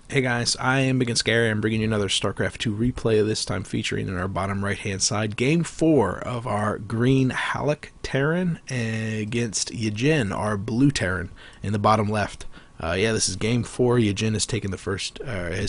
Hey guys, I am Ibigandscary. I'm bringing you another StarCraft 2 replay, this time featuring in our bottom right hand side Game 4 of our green Halleck Terran against Yedgin, our blue Terran, in the bottom left. This is Game 4. Yedgin has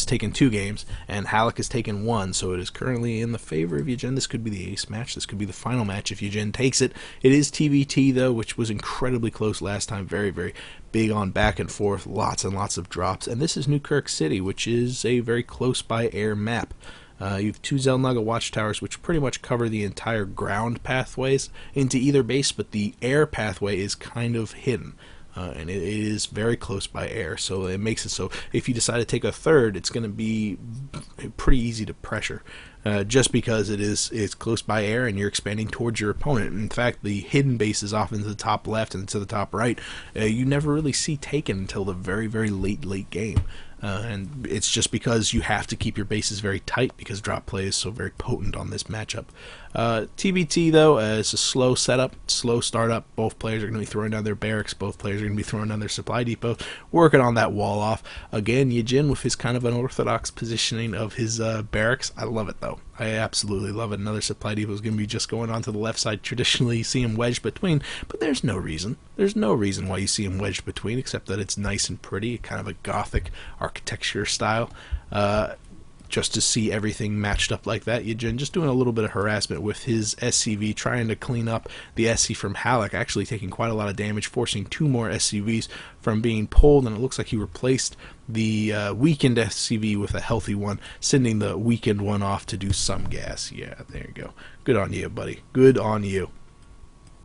taken 2 games, and Halleck has taken 1, so it is currently in the favor of Yedgin. This could be the ace match. This could be the final match if Yedgin takes it. It is TVT, though, which was incredibly close last time. Very, very big on back and forth, lots and lots of drops. And this is Newkirk City, which is a very close-by air map. You have 2 Xel'Naga watchtowers, which pretty much cover the entire ground pathways into either base, but the air pathway is kind of hidden. And it is very close by air, so it makes it so if you decide to take a third, it's going to be pretty easy to pressure, just because it's close by air and you're expanding towards your opponent. In fact, the hidden base is often to the top left and to the top right. You never really see taken until the very, very late game. And it's just because you have to keep your bases very tight because drop play is so very potent on this matchup. TBT, though, is a slow setup, slow startup. Both players are going to be throwing down their barracks. Both players are going to be throwing down their supply depot, working on that wall off. Again, Yedgin with his kind of unorthodox positioning of his barracks. I love it, though. I absolutely love it. Another supply depot is going to be just going on to the left side. Traditionally, you see him wedged between, but there's no reason. There's no reason why you see him wedged between, except that it's nice and pretty, kind of a Gothic architecture style. Just to see everything matched up like that. Yedgin just doing a little bit of harassment with his SCV, trying to clean up the SC from Halleck, actually taking quite a lot of damage, forcing 2 more SCVs from being pulled, and it looks like he replaced the weakened SCV with a healthy one, sending the weakened one off to do some gas. Yeah, there you go. Good on you, buddy. Good on you.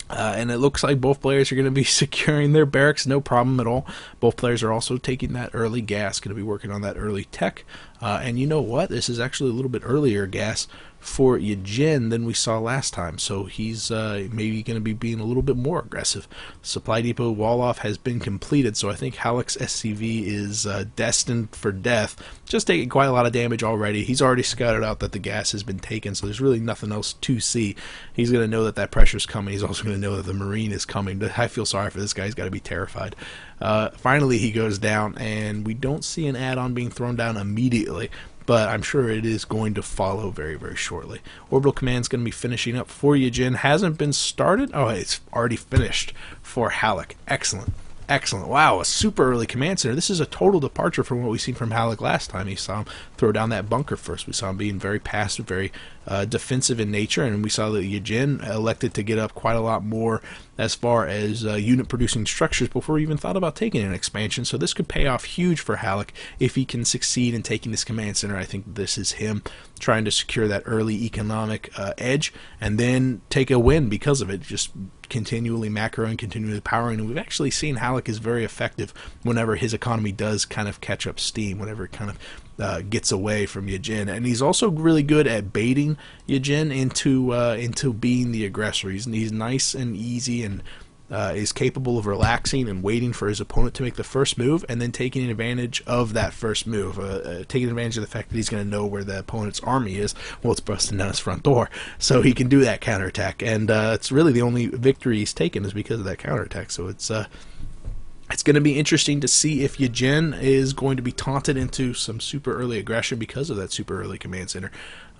And it looks like both players are going to be securing their barracks, no problem at all. Both players are also taking that early gas, going to be working on that early tech. And you know what? This is actually a little bit earlier gas for Yedgin than we saw last time, so he's maybe going to be being a little bit more aggressive. Supply depot wall-off has been completed, so I think Halleck's SCV is destined for death. Just taking quite a lot of damage already. He's already scouted out that the gas has been taken, so there's really nothing else to see. He's going to know that that pressure's coming. He's also going to know that the Marine is coming. I feel sorry for this guy. He's got to be terrified. Finally, he goes down, and we don't see an add-on being thrown down immediately, but I'm sure it is going to follow very, very shortly. Orbital Command's going to be finishing up for Yedgin. Hasn't been started. Oh, it's already finished for Halleck. Excellent. Excellent. Wow, a super early command center. This is a total departure from what we've seen from Halleck last time. You saw him throw down that bunker first. We saw him being very passive, very defensive in nature, and we saw that Yedgin elected to get up quite a lot more as far as unit producing structures before he even thought about taking an expansion. So this could pay off huge for Halleck if he can succeed in taking this command center. I think this is him trying to secure that early economic edge and then take a win because of it, just continually macroing, continually powering. And we've actually seen Halleck is very effective whenever his economy does kind of catch up steam, whenever it kind of gets away from Yedgin. And he's also really good at baiting Yedgin into being the aggressor. He's nice and easy and is capable of relaxing and waiting for his opponent to make the first move and then taking advantage of that first move, taking advantage of the fact that he's going to know where the opponent's army is. Well, it's busting down his front door, so he can do that counterattack, and it's really the only victory he's taken is because of that counterattack. So it's going to be interesting to see if Yedgin is going to be taunted into some super early aggression because of that super early command center.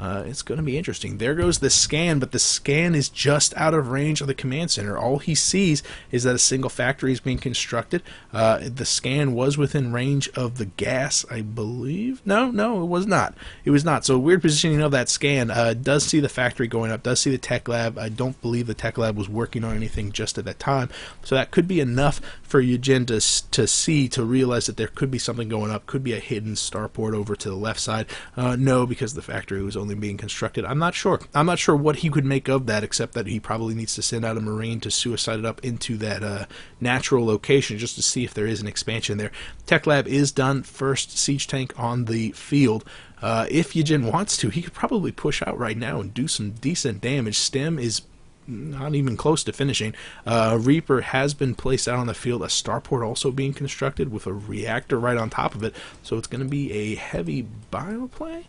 It's going to be interesting. There goes the scan, but the scan is just out of range of the command center. All he sees is that a single factory is being constructed. The scan was within range of the gas, I believe. No, it was not. It was not. So weird positioning of that scan. Does see the factory going up, does see the tech lab. I don't believe the tech lab was working on anything just at that time. So that could be enough for Yedgin to realize that there could be something going up, could be a hidden starport over to the left side. No, because the factory was only being constructed. I'm not sure. I'm not sure what he could make of that, except that he probably needs to send out a Marine to suicide it up into that natural location just to see if there is an expansion there. Tech lab is done. First siege tank on the field. If Yedgin wants to, he could probably push out right now and do some decent damage. Stem is not even close to finishing. Reaper has been placed out on the field. A starport also being constructed with a reactor right on top of it. So it's going to be a heavy bioplay.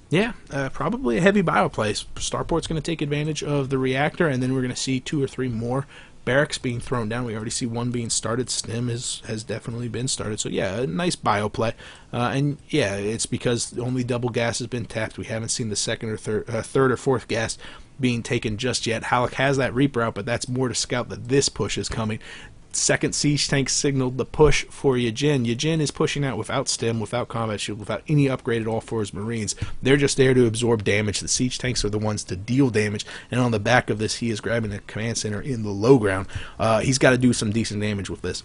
Yeah, probably a heavy bioplay. Starport's going to take advantage of the reactor, and then we're going to see 2 or 3 more barracks being thrown down. We already see one being started. Stim has definitely been started. So yeah, a nice bio play. And yeah, it's because only double gas has been tapped. We haven't seen the second or third or fourth gas being taken just yet. Halleck has that Reaper out, but that's more to scout that this push is coming. Second siege tank signaled the push for Yedgin. Yedgin is pushing out without stim, without combat shield, without any upgrade at all for his marines. They're just there to absorb damage. The siege tanks are the ones to deal damage, and on the back of this, he is grabbing a command center in the low ground. He's got to do some decent damage with this.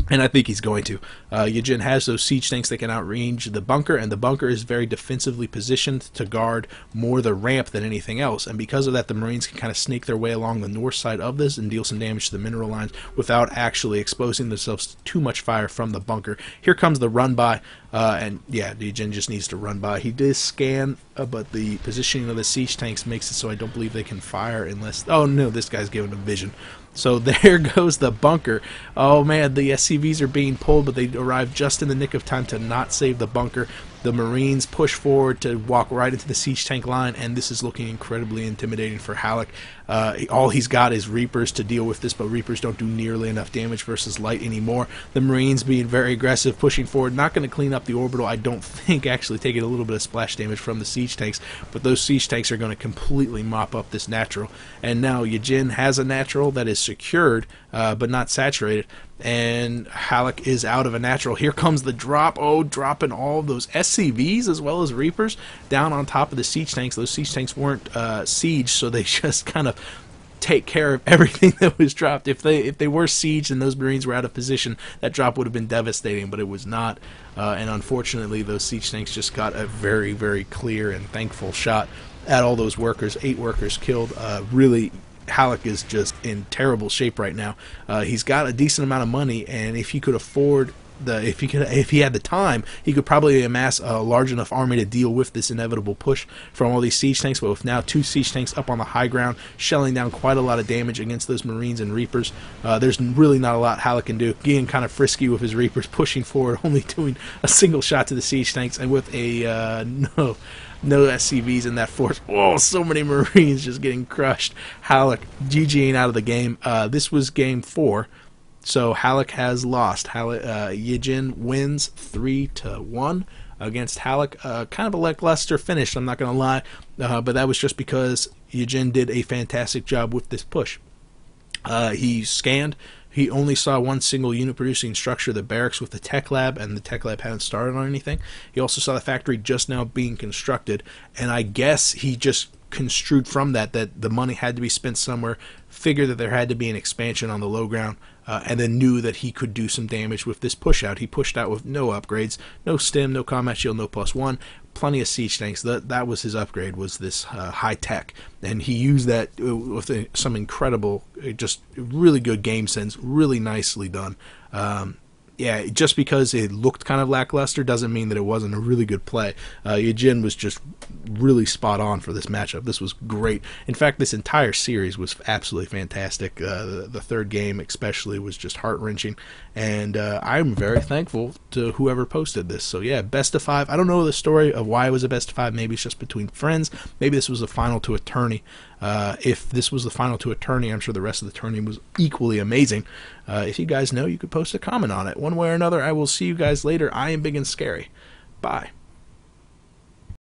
And I think he's going to. Yedgin has those siege tanks that can outrange the bunker, and the bunker is very defensively positioned to guard more the ramp than anything else. And because of that, the Marines can kind of snake their way along the north side of this and deal some damage to the mineral lines without actually exposing themselves to too much fire from the bunker. Here comes the run by, and yeah, Yedgin just needs to run by. He did scan, but the positioning of the siege tanks makes it so I don't believe they can fire unless... Oh no, this guy's giving them vision. So there goes the bunker. Oh man, the SCVs are being pulled, but they arrive just in the nick of time to not save the bunker. The Marines push forward to walk right into the siege tank line, and this is looking incredibly intimidating for Halleck. All he's got is Reapers to deal with this, but Reapers don't do nearly enough damage versus light anymore. The Marines being very aggressive, pushing forward, not going to clean up the orbital, I don't think, actually taking a little bit of splash damage from the siege tanks, but those siege tanks are going to completely mop up this natural. And now Yedgin has a natural that is secured, but not saturated, and Halleck is out of a natural. Here comes the drop. Oh, dropping all those SCVs as well as Reapers down on top of the siege tanks. Those siege tanks weren't sieged, so they just kind of take care of everything that was dropped. If they were sieged and those Marines were out of position, that drop would have been devastating, but it was not. And unfortunately, those siege tanks just got a very, very clear and thankful shot at all those workers. 8 workers killed. Really, Halleck is just in terrible shape right now. He's got a decent amount of money, and if he could afford if he had the time, he could probably amass a large enough army to deal with this inevitable push from all these siege tanks. But with now 2 siege tanks up on the high ground, shelling down quite a lot of damage against those Marines and Reapers, there's really not a lot Halleck can do. Getting kind of frisky with his Reapers, pushing forward, only doing a single shot to the siege tanks, and with a no SCVs in that force. Oh, so many Marines just getting crushed. Halleck GGing out of the game. This was game 4, so Halleck has lost. Yedgin wins 3-1 against Halleck. Kind of a lackluster finish, I'm not going to lie, but that was just because Yedgin did a fantastic job with this push. He scanned. He only saw one single unit producing structure, the barracks with the tech lab, and the tech lab hadn't started on anything. He also saw the factory just now being constructed, and I guess he just construed from that the money had to be spent somewhere, figured that there had to be an expansion on the low ground, and then knew that he could do some damage with this push out. He pushed out with no upgrades, no stim, no combat shield, no +1, plenty of siege tanks. That was his upgrade, was this high tech, and he used that with some incredible, just really good game sense, really nicely done. Yeah, just because it looked kind of lackluster doesn't mean that it wasn't a really good play. Yedgin was just really spot on for this matchup. This was great. In fact, this entire series was absolutely fantastic. The third game especially was just heart-wrenching, and I'm very thankful to whoever posted this. So yeah, best of 5. I don't know the story of why it was a best of 5. Maybe it's just between friends. Maybe this was the final to a tourney. If this was the final to a tourney, I'm sure the rest of the tourney was equally amazing. If you guys know, you could post a comment on it. One way or another, I will see you guys later. I am Big and Scary. Bye.